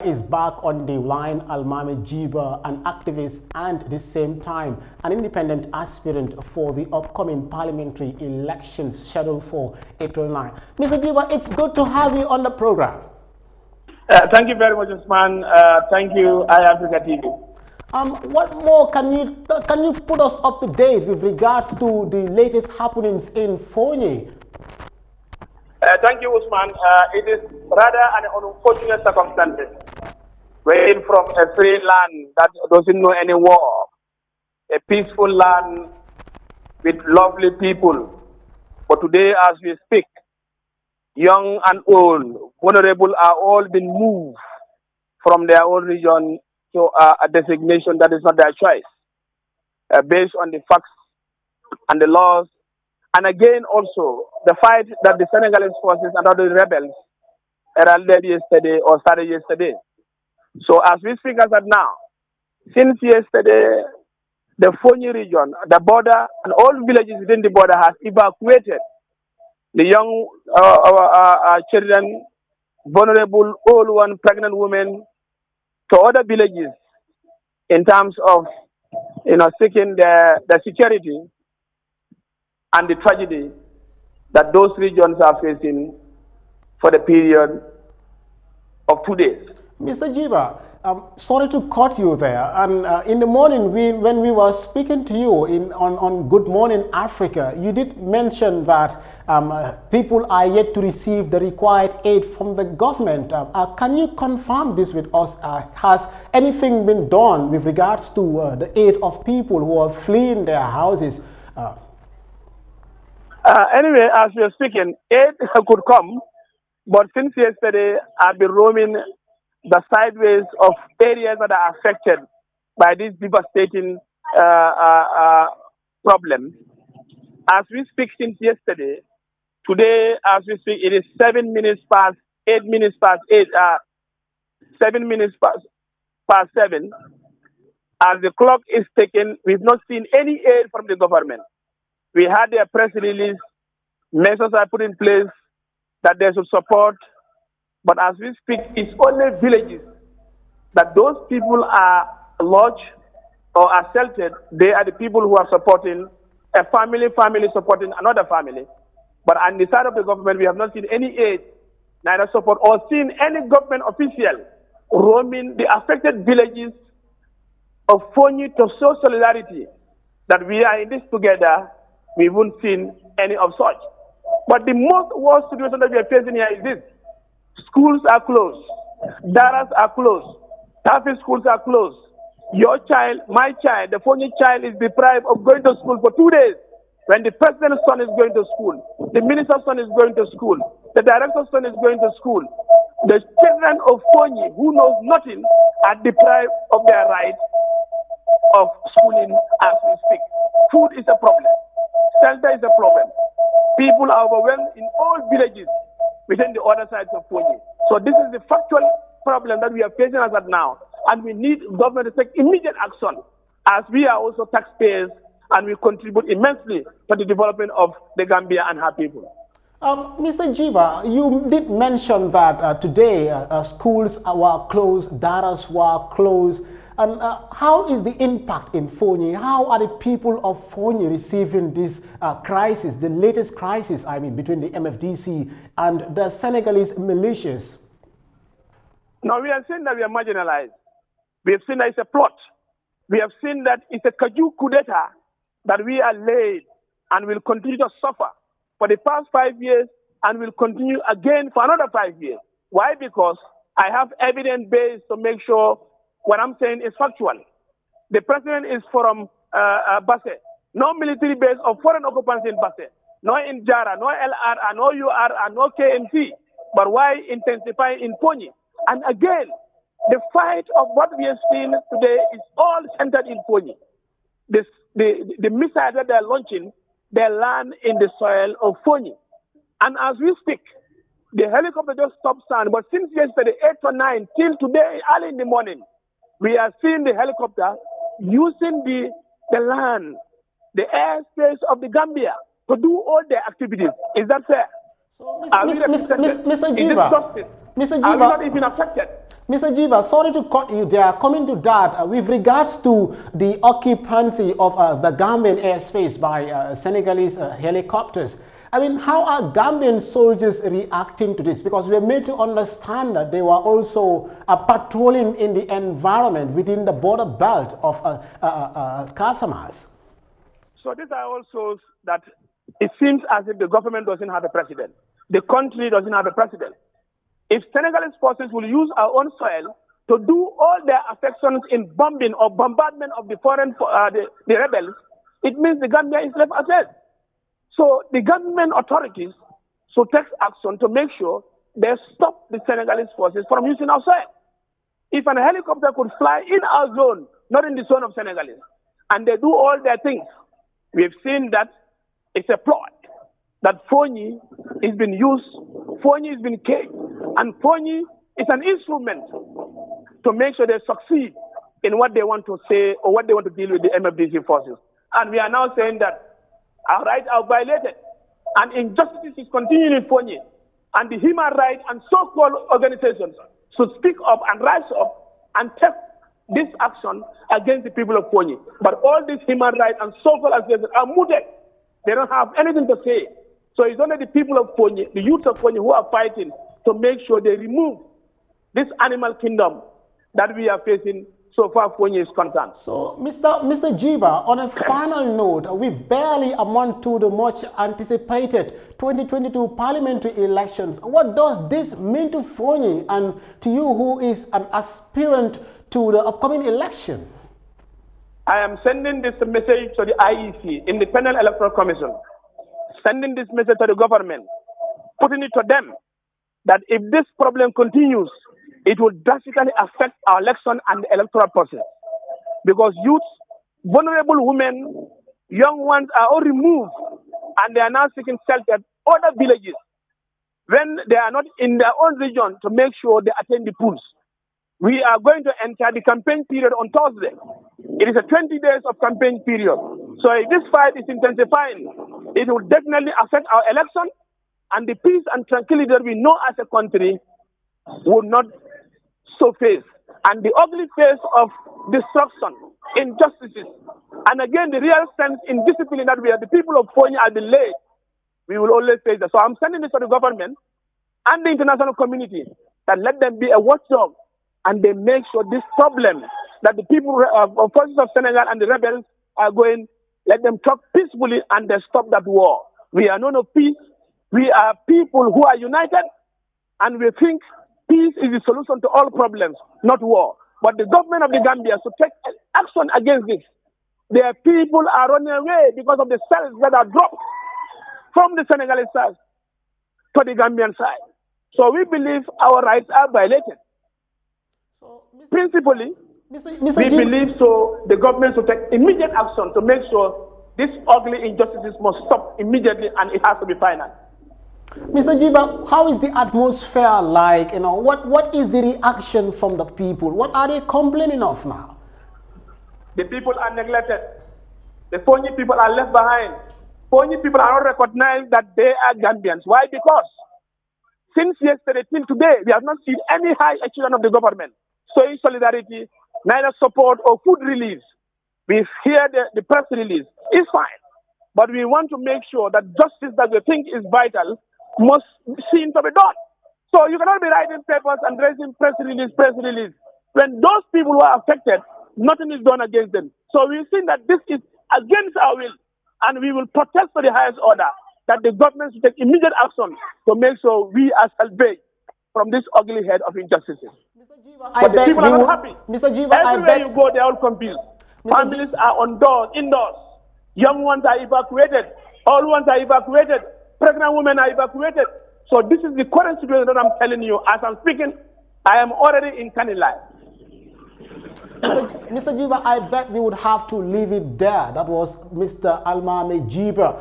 Is back on the line. Almami Jiba, an activist and at the same time an independent aspirant for the upcoming parliamentary elections scheduled for April 9. Mr. Jiba, it's good to have you on the program. Thank you very much, Usman. Thank you, Eyeafrica TV. What more can you put us up to date with regards to the latest happenings in Foni? Thank you, Usman. It is rather an unfortunate circumstance. We're from a free land that doesn't know any war, a peaceful land with lovely people. But today, as we speak, young and old, vulnerable are all being moved from their own region to a designation that is not their choice, based on the facts and the laws. And again, also, the fight that the Senegalese forces and other rebels heralded yesterday or started yesterday. So as we speak as of now, since yesterday, the Foni region, the border, and all villages within the border has evacuated the young children, vulnerable, old one, pregnant women, to other villages in terms of, seeking the security and the tragedy that those regions are facing for the period of 2 days. Mr. Jiba, sorry to cut you there. And in the morning, when we were speaking to you on Good Morning Africa, you did mention that people are yet to receive the required aid from the government. Can you confirm this with us? Has anything been done with regards to the aid of people who are fleeing their houses? Anyway, as we are speaking, aid could come, but since yesterday, I've been roaming the sideways of areas that are affected by this devastating problem. As we speak since yesterday, today, as we speak, it is 7 minutes past 8 minutes past 8, 7 minutes past 7. As the clock is taken, we've not seen any aid from the government. We had their press release, measures are put in place that they should support. But as we speak, it's only villages that those people are lodged or are sheltered. They are the people who are supporting a family supporting another family. But on the side of the government, we have not seen any aid, neither support or seen any government official roaming the affected villages of Foni to show solidarity that we are in this together. We won't seen any of such. But the most worst situation that we are facing here is this. Schools are closed. Daras are closed. Tafi schools are closed. Your child, my child, the Foni child is deprived of going to school for 2 days. When the president's son is going to school, the minister's son is going to school, the director's son is going to school. The children of Foni, who knows nothing, are deprived of their right of schooling as we speak. Food is a problem. Shelter is a problem. People are overwhelmed in all villages within the other sides of Foni. So this is the factual problem that we are facing as of now. And we need government to take immediate action, as we are also taxpayers and we contribute immensely to the development of the Gambia and her people. Mr. Jiba, you did mention that today schools were closed, daras were closed. And how is the impact in Foni? How are the people of Foni receiving this crisis, the latest crisis, between the MFDC and the Senegalese militias? No, we have seen that we are marginalized. We have seen that it's a plot. We have seen that it's a Kaju coup d'etat that we are laid and will continue to suffer for the past 5 years and will continue again for another 5 years. Why? Because I have evidence base to make sure what I'm saying is factual. The president is from Basse. No military base or foreign occupancy in Basse. No in Jara, no LR, no UR, no KMC. But why intensify in Foni? And again, the fight of what we have seen today is all centered in Foni. The missiles that they're launching, they land in the soil of Foni. And as we speak, the helicopter just stopped sound. But since yesterday, 8 or 9, till today, early in the morning, we are seeing the helicopter using the land, the airspace of the Gambia to do all their activities. Is that fair? So, Mr. Jiba, Are we not even affected? Mr. Jiba, sorry to cut you there. Coming to that, with regards to the occupancy of the Gambian airspace by Senegalese helicopters, I mean, how are Gambian soldiers reacting to this? Because we are made to understand that they were also patrolling in the environment within the border belt of Cassamance. So these are also that it seems as if the government doesn't have a president. The country doesn't have a president. If Senegalese forces will use our own soil to do all their affections in bombing or bombardment of the foreign, the rebels, it means the Gambia is left aside. So the government authorities should take action to make sure they stop the Senegalese forces from using our soil. If an helicopter could fly in our zone, not in the zone of Senegalese, and they do all their things, we've seen that it's a plot, that Foni is being used, Foni is being caged, and Foni is an instrument to make sure they succeed in what they want to say or what they want to deal with the MFDC forces. And we are now saying that our rights are violated, and injustice is continuing in Foni, and the human rights and so-called organizations should speak up and rise up and take this action against the people of Foni. But all these human rights and so-called organizations are muted. They don't have anything to say. So it's only the people of Foni, the youth of Foni, who are fighting to make sure they remove this animal kingdom that we are facing so far Foni is concerned. So, Mr. Jiba, on a final note, we've barely a month to the much anticipated 2022 parliamentary elections. What does this mean to Foni and to you, who is an aspirant to the upcoming election? I am sending this message to the IEC, Independent Electoral Commission, sending this message to the government, putting it to them that if this problem continues, it will drastically affect our election and the electoral process. Because youths, vulnerable women, young ones are all removed, and they are now seeking shelter at other villages when they are not in their own region to make sure they attend the polls. We are going to enter the campaign period on Thursday. It is a 20 days of campaign period. So if this fight is intensifying, it will definitely affect our election, and the peace and tranquility that we know as a country will not surface. And the ugly face of destruction, injustices, and again the real sense in discipline that we are the people of Foni are delayed, we will always face that. So I'm sending this to the government and the international community that let them be a watchdog, and they make sure this problem that the people of forces of Senegal and the rebels are going, let them talk peacefully and they stop that war. We are known of peace. We are people who are united, and we think peace is the solution to all problems, not war. But the government of the Gambia should take action against this. Their people are running away because of the cells that are dropped from the Senegalese side to the Gambian side. So we believe our rights are violated. So, Principally, Mr. we believe so the government should take immediate action to make sure these ugly injustices must stop immediately, and it has to be final. Mr. Jiba, how is the atmosphere like? You know, what is the reaction from the people? What are they complaining of now? The people are neglected. The Foni people are left behind. Foni people are not recognized that they are Gambians. Why? Because since yesterday till today, we have not seen any high echelon of the government showing solidarity, neither support or food relief. We hear the press release. It's fine. But we want to make sure that justice that we think is vital must seem to be done. So you cannot be writing papers and raising press release. When those people who are affected, nothing is done against them. So we've seen that this is against our will, and we will protest for the highest order that the government should take immediate action to make sure we are salvaged from this ugly head of injustices. Mr. Jiba, but the people are not happy. Mr. Jiba, everywhere you go, they are all confused. Families are indoors. Young ones are evacuated. Old ones are evacuated. Pregnant women are evacuated. So this is the current situation that I'm telling you. As I'm speaking, I am already in Kanilai. Mr. Jiba, I bet we would have to leave it there. That was Mr. Almame Jiba.